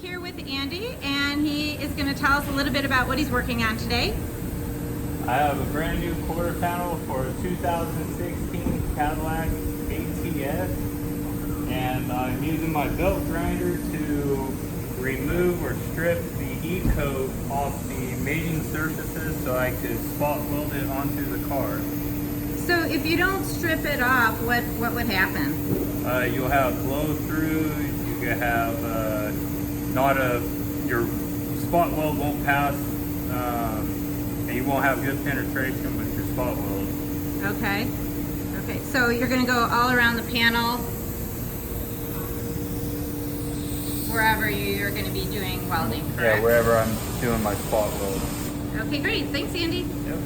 here with Andy, and he is going to tell us a little bit about what he's working on today. I have a brand new quarter panel for a 2016 Cadillac ATS, and I'm using my belt grinder to remove or strip the E-coat off the mating surfaces so I could spot weld it onto the car. So if you don't strip it off, what would happen? You'll have blow through, you could have your spot weld won't pass, and you won't have good penetration with your spot weld. Okay. Okay, so you're going to go all around the panel wherever you're going to be doing welding, correct? Yeah, wherever I'm doing my spot weld. Okay, great. Thanks, Andy. Yep.